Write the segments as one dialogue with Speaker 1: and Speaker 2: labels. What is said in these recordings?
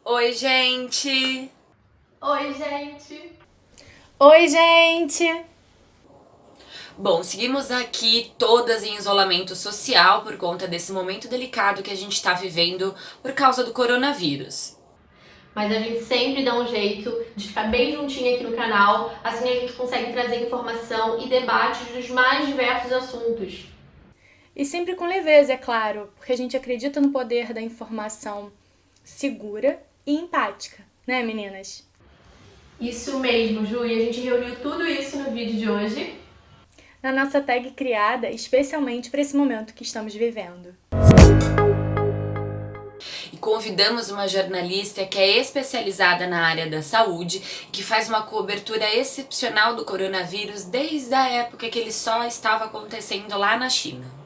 Speaker 1: Oi, gente!
Speaker 2: Oi, gente!
Speaker 3: Oi, gente!
Speaker 1: Bom, seguimos aqui todas em isolamento social por conta desse momento delicado que a gente está vivendo por causa do coronavírus.
Speaker 2: Mas a gente sempre dá um jeito de ficar bem juntinho aqui no canal, assim a gente consegue trazer informação e debates dos mais diversos assuntos.
Speaker 3: E sempre com leveza, é claro, porque a gente acredita no poder da informação segura e empática, né, meninas?
Speaker 2: Isso mesmo, Ju, e a gente reuniu tudo isso no vídeo de hoje.
Speaker 3: Na nossa tag criada especialmente para esse momento que estamos vivendo.
Speaker 1: E convidamos uma jornalista que é especializada na área da saúde e que faz uma cobertura excepcional do coronavírus desde a época que ele só estava acontecendo lá na China.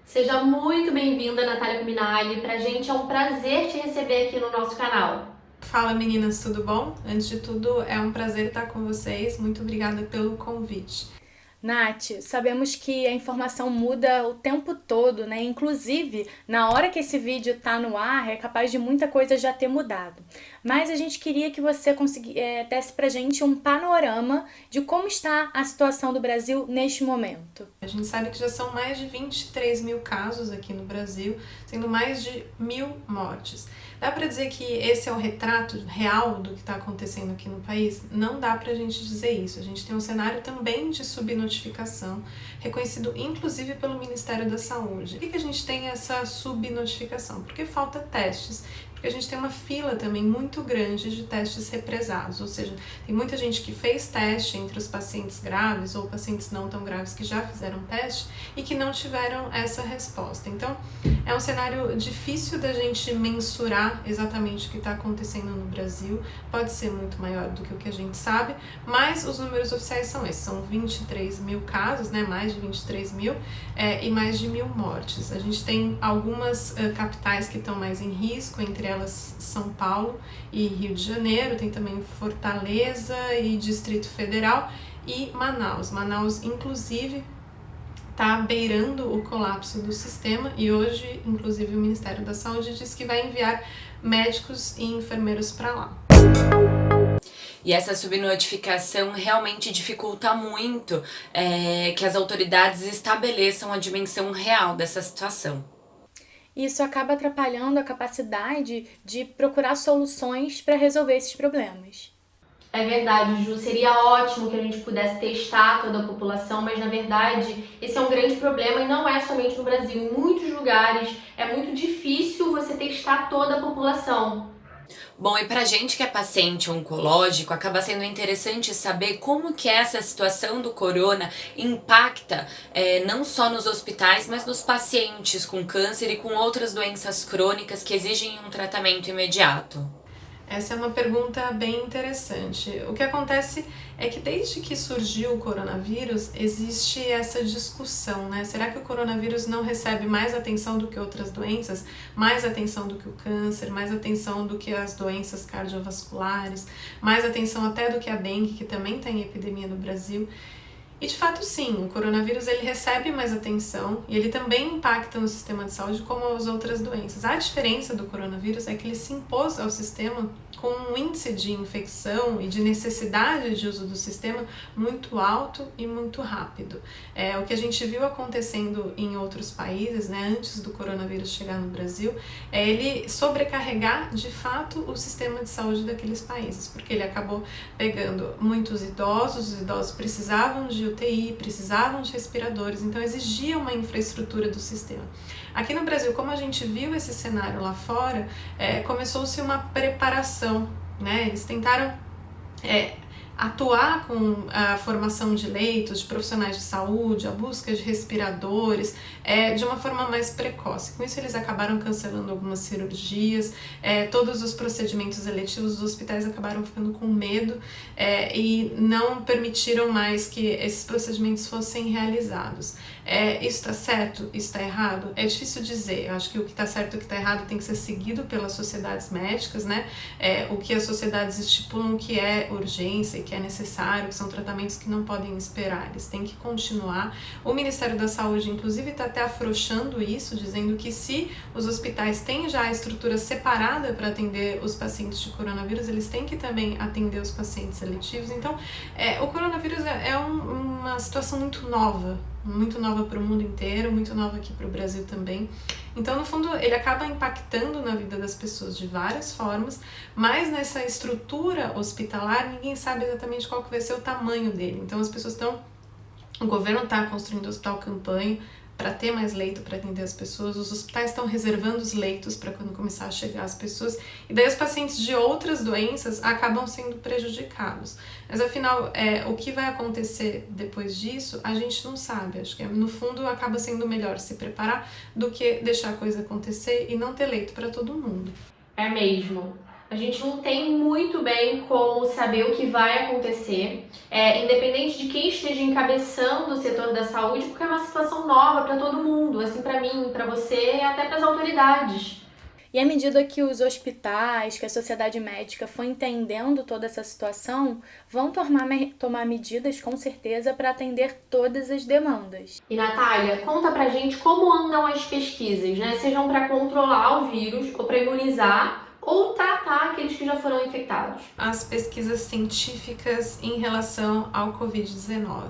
Speaker 2: Seja muito bem-vinda, Natália Cuminali. Pra gente é um prazer te receber aqui no nosso canal.
Speaker 4: Fala meninas, tudo bom? Antes de tudo, é um prazer estar com vocês. Muito obrigada pelo convite.
Speaker 3: Nath, sabemos que a informação muda o tempo todo, né? Inclusive, na hora que esse vídeo tá no ar, é capaz de muita coisa já ter mudado. Mas a gente queria que você desse pra gente um panorama de como está a situação do Brasil neste momento.
Speaker 4: A gente sabe que já são mais de 23 mil casos aqui no Brasil, sendo mais de 1.000 mortes. Dá para dizer que esse é o retrato real do que está acontecendo aqui no país? Não dá para a gente dizer isso. A gente tem um cenário também de subnotificação, reconhecido inclusive pelo Ministério da Saúde. Por que a gente tem essa subnotificação? Porque falta testes. Porque a gente tem uma fila também muito grande de testes represados, ou seja, tem muita gente que fez teste entre os pacientes graves ou pacientes não tão graves que já fizeram teste e que não tiveram essa resposta. Então, é um cenário difícil da gente mensurar exatamente o que está acontecendo no Brasil, pode ser muito maior do que o que a gente sabe, mas os números oficiais são esses, são 23 mil casos, né, mais de 23 mil e mais de 1.000 mortes. A gente tem algumas capitais que estão mais em risco, entre elas São Paulo e Rio de Janeiro, tem também Fortaleza e Distrito Federal e Manaus. Manaus, inclusive, está beirando o colapso do sistema e hoje, inclusive, o Ministério da Saúde diz que vai enviar médicos e enfermeiros para lá.
Speaker 1: E essa subnotificação realmente dificulta muito que as autoridades estabeleçam a dimensão real dessa situação.
Speaker 3: Isso acaba atrapalhando a capacidade de procurar soluções para resolver esses problemas.
Speaker 2: É verdade, Ju, seria ótimo que a gente pudesse testar toda a população, mas na verdade esse é um grande problema e não é somente no Brasil. Em muitos lugares é muito difícil você testar toda a população.
Speaker 1: Bom, e pra gente que é paciente oncológico, acaba sendo interessante saber como que essa situação do corona impacta não só nos hospitais, mas nos pacientes com câncer e com outras doenças crônicas que exigem um tratamento imediato.
Speaker 4: Essa é uma pergunta bem interessante. O que acontece é que desde que surgiu o coronavírus, existe essa discussão, né? Será que o coronavírus não recebe mais atenção do que outras doenças? Mais atenção do que o câncer, mais atenção do que as doenças cardiovasculares, mais atenção até do que a dengue, que também está em epidemia no Brasil? E de fato sim, o coronavírus ele recebe mais atenção e ele também impacta no sistema de saúde como as outras doenças. A diferença do coronavírus é que ele se impôs ao sistema com um índice de infecção e de necessidade de uso do sistema muito alto e muito rápido. O que a gente viu acontecendo em outros países, né, antes do coronavírus chegar no Brasil, é ele sobrecarregar de fato o sistema de saúde daqueles países, porque ele acabou pegando muitos idosos, os idosos precisavam de UTI, precisavam de respiradores, então exigia uma infraestrutura do sistema. Aqui no Brasil, como a gente viu esse cenário lá fora, começou-se uma preparação, né? Eles tentaram atuar com a formação de leitos, de profissionais de saúde, a busca de respiradores, de uma forma mais precoce. Com isso, eles acabaram cancelando algumas cirurgias, todos os procedimentos eletivos dos hospitais acabaram ficando com medo e não permitiram mais que esses procedimentos fossem realizados. Isso está certo? Isso está errado? É difícil dizer. Eu acho que o que está certo e o que está errado tem que ser seguido pelas sociedades médicas, né? O que as sociedades estipulam que é urgente, urgência e que é necessário, que são tratamentos que não podem esperar, eles têm que continuar. O Ministério da Saúde, inclusive, está até afrouxando isso, dizendo que se os hospitais têm já a estrutura separada para atender os pacientes de coronavírus, eles têm que também atender os pacientes seletivos. Então, o coronavírus é uma situação muito nova para o mundo inteiro, muito nova aqui para o Brasil também. Então, no fundo, ele acaba impactando na vida das pessoas de várias formas, mas nessa estrutura hospitalar, ninguém sabe exatamente qual que vai ser o tamanho dele. Então, o governo está construindo hospital campanha para ter mais leito para atender as pessoas, os hospitais estão reservando os leitos para quando começar a chegar as pessoas, e daí os pacientes de outras doenças acabam sendo prejudicados. Mas afinal, o que vai acontecer depois disso, a gente não sabe. Acho que no fundo acaba sendo melhor se preparar do que deixar a coisa acontecer e não ter leito para todo mundo.
Speaker 2: É mesmo. A gente não tem muito bem como saber o que vai acontecer, independente de quem esteja encabeçando o setor da saúde, porque é uma situação nova para todo mundo, assim, para mim, para você e até para as autoridades.
Speaker 3: E à medida que os hospitais, que a sociedade médica for entendendo toda essa situação, vão tomar medidas, com certeza, para atender todas as demandas.
Speaker 2: E Natália, conta pra gente como andam as pesquisas, né? Sejam para controlar o vírus ou para imunizar, ou tratar aqueles que já foram infectados.
Speaker 4: As pesquisas científicas em relação ao Covid-19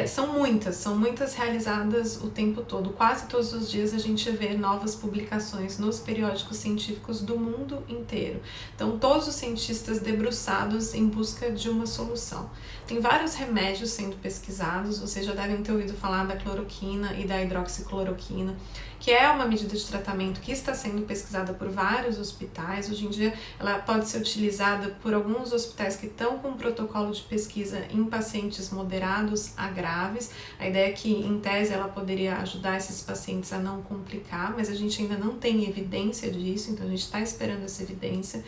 Speaker 4: são muitas realizadas o tempo todo. Quase todos os dias a gente vê novas publicações nos periódicos científicos do mundo inteiro. Então, todos os cientistas debruçados em busca de uma solução. Tem vários remédios sendo pesquisados, vocês já devem ter ouvido falar da cloroquina e da hidroxicloroquina, que é uma medida de tratamento que está sendo pesquisada por vários hospitais. Hoje em dia ela pode ser utilizada por alguns hospitais que estão com um protocolo de pesquisa em pacientes moderados a graves. A ideia é que, em tese, ela poderia ajudar esses pacientes a não complicar, mas a gente ainda não tem evidência disso, então a gente está esperando essa evidência.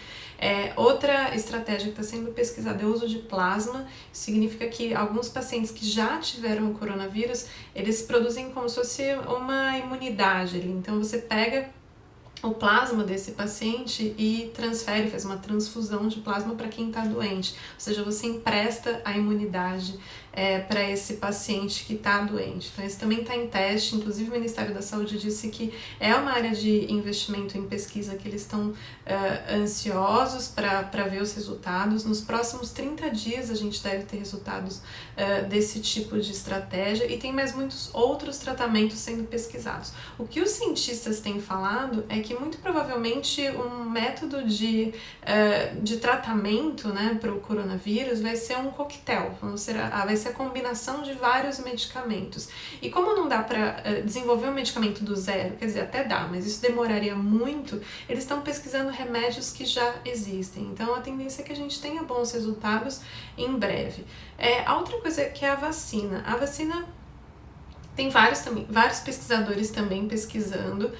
Speaker 4: Outra estratégia que está sendo pesquisada é o uso de plasma. Isso significa que alguns pacientes que já tiveram o coronavírus, eles produzem como se fosse uma imunidade. Então você pega o plasma desse paciente e transfere, faz uma transfusão de plasma para quem está doente, ou seja, você empresta a imunidade para esse paciente que está doente. Então, isso também está em teste. Inclusive, o Ministério da Saúde disse que é uma área de investimento em pesquisa que eles estão ansiosos para ver os resultados. Nos próximos 30 dias, a gente deve ter resultados desse tipo de estratégia, e tem mais muitos outros tratamentos sendo pesquisados. O que os cientistas têm falado é que, muito provavelmente, um método de tratamento, né, para o coronavírus vai ser um coquetel, vai ser a combinação de vários medicamentos. E como não dá para desenvolver um medicamento do zero, quer dizer, até dá, mas isso demoraria muito, eles estão pesquisando remédios que já existem. Então, a tendência é que a gente tenha bons resultados em breve. A outra coisa que é a vacina. A vacina tem vários pesquisadores também pesquisando,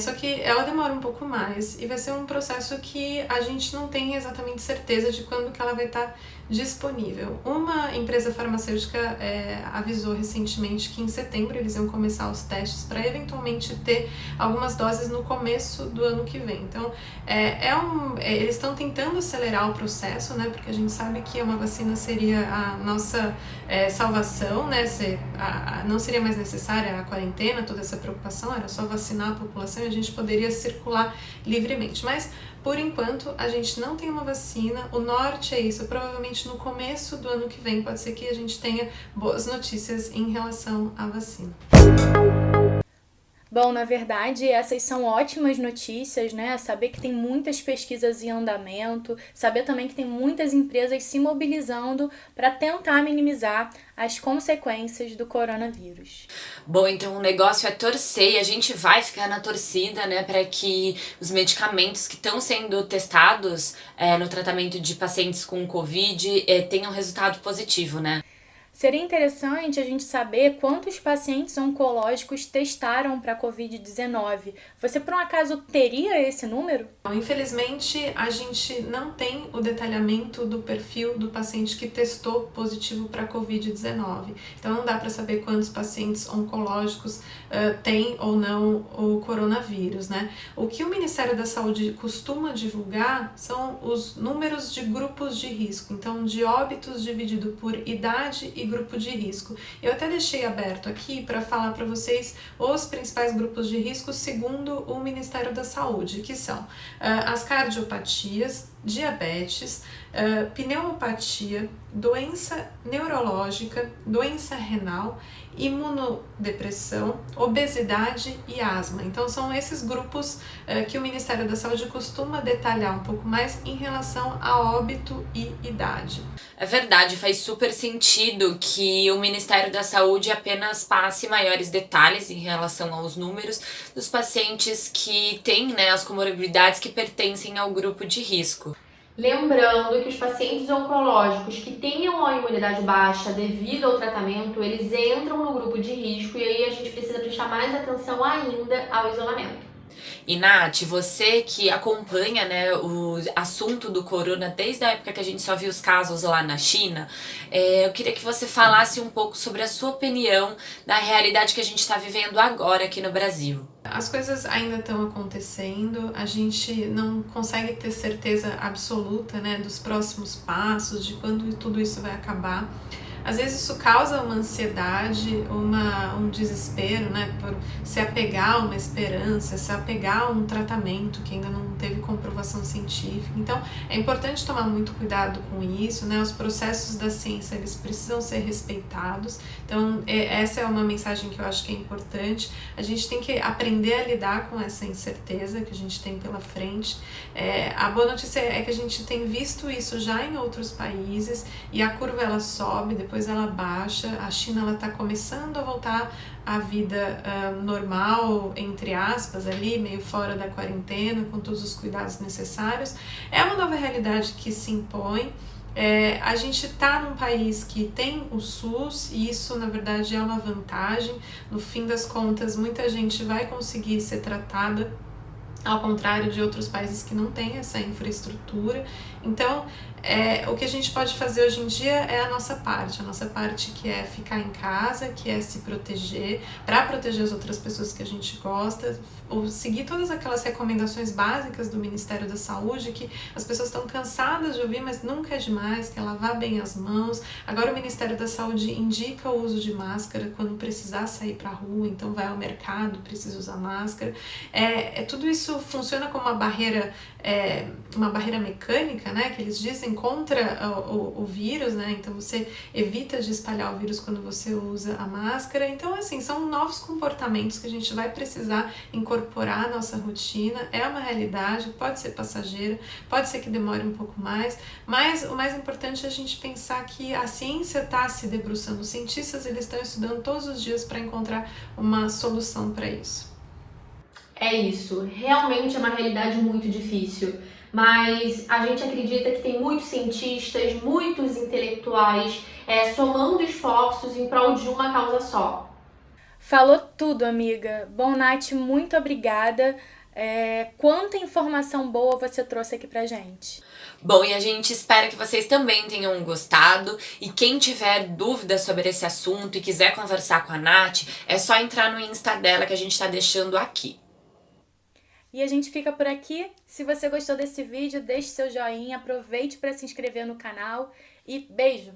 Speaker 4: só que ela demora um pouco mais e vai ser um processo que a gente não tem exatamente certeza de quando que ela vai estar disponível. Uma empresa farmacêutica avisou recentemente que em setembro eles iam começar os testes para eventualmente ter algumas doses no começo do ano que vem. Então, eles estão tentando acelerar o processo, né, porque a gente sabe que uma vacina seria a nossa salvação, né, não seria mais necessária a quarentena, toda essa preocupação, era só vacinar a população e a gente poderia circular livremente. Mas, por enquanto, a gente não tem uma vacina. O norte é isso. Provavelmente no começo do ano que vem pode ser que a gente tenha boas notícias em relação à vacina.
Speaker 3: Bom, na verdade, essas são ótimas notícias, né? Saber que tem muitas pesquisas em andamento, saber também que tem muitas empresas se mobilizando para tentar minimizar as consequências do coronavírus.
Speaker 1: Bom, então o negócio é torcer, e a gente vai ficar na torcida, né, para que os medicamentos que estão sendo testados no tratamento de pacientes com Covid tenham resultado positivo, né?
Speaker 3: Seria interessante a gente saber quantos pacientes oncológicos testaram para a Covid-19. Você, por um acaso, teria esse número?
Speaker 4: Infelizmente, a gente não tem o detalhamento do perfil do paciente que testou positivo para a Covid-19. Então, não dá para saber quantos pacientes oncológicos têm ou não o coronavírus, né? O que o Ministério da Saúde costuma divulgar são os números de grupos de risco. Então, de óbitos dividido por idade e grupo de risco. Eu até deixei aberto aqui para falar para vocês os principais grupos de risco segundo o Ministério da Saúde, que são as cardiopatias, diabetes, pneumopatia, doença neurológica, doença renal, imunodepressão, obesidade e asma. Então são esses grupos que o Ministério da Saúde costuma detalhar um pouco mais em relação a óbito e idade.
Speaker 1: É verdade, faz super sentido que o Ministério da Saúde apenas passe maiores detalhes em relação aos números dos pacientes que têm, né, as comorbidades que pertencem ao grupo de risco.
Speaker 2: Lembrando que os pacientes oncológicos que tenham a imunidade baixa devido ao tratamento, eles entram no grupo de risco e aí a gente precisa prestar mais atenção ainda ao isolamento.
Speaker 1: E Nath, você que acompanha, né, o assunto do corona desde a época que a gente só viu os casos lá na China, eu queria que você falasse um pouco sobre a sua opinião da realidade que a gente está vivendo agora aqui no Brasil.
Speaker 4: As coisas ainda estão acontecendo, a gente não consegue ter certeza absoluta, né, dos próximos passos, de quando tudo isso vai acabar. Às vezes isso causa uma ansiedade, um desespero, né, por se apegar a uma esperança, se apegar a um tratamento que ainda não teve comprovação científica. Então, é importante tomar muito cuidado com isso, né, os processos da ciência, eles precisam ser respeitados. Então, essa é uma mensagem que eu acho que é importante. A gente tem que aprender a lidar com essa incerteza que a gente tem pela frente. A boa notícia é que a gente tem visto isso já em outros países e a curva ela sobe, depois ela baixa. A China ela está começando a voltar à vida normal, entre aspas, ali, meio fora da quarentena, com todos os cuidados necessários. É uma nova realidade que se impõe. A gente está num país que tem o SUS e isso na verdade é uma vantagem. No fim das contas, muita gente vai conseguir ser tratada, ao contrário de outros países que não têm essa infraestrutura. Então, o que a gente pode fazer hoje em dia é a nossa parte que é ficar em casa, que é se proteger, para proteger as outras pessoas que a gente gosta, ou seguir todas aquelas recomendações básicas do Ministério da Saúde, que as pessoas estão cansadas de ouvir, mas nunca é demais, que é lavar bem as mãos. Agora o Ministério da Saúde indica o uso de máscara quando precisar sair para a rua, então vai ao mercado, precisa usar máscara. Tudo isso funciona como uma barreira mecânica, né, que eles dizem, contra o vírus, né, então você evita de espalhar o vírus quando você usa a máscara. Então, assim, são novos comportamentos que a gente vai precisar incorporar à nossa rotina. É uma realidade, pode ser passageira, pode ser que demore um pouco mais, mas o mais importante é a gente pensar que a ciência está se debruçando, os cientistas eles estão estudando todos os dias para encontrar uma solução para isso.
Speaker 2: É isso, realmente é uma realidade muito difícil, mas a gente acredita que tem muitos cientistas, muitos intelectuais somando esforços em prol de uma causa só.
Speaker 3: Falou tudo, amiga. Bom, Nath, muito obrigada. Quanta informação boa você trouxe aqui pra gente.
Speaker 1: Bom, e a gente espera que vocês também tenham gostado. E quem tiver dúvidas sobre esse assunto e quiser conversar com a Nath, é só entrar no Insta dela que a gente tá deixando aqui.
Speaker 3: E a gente fica por aqui. Se você gostou desse vídeo, deixe seu joinha, aproveite para se inscrever no canal e beijo!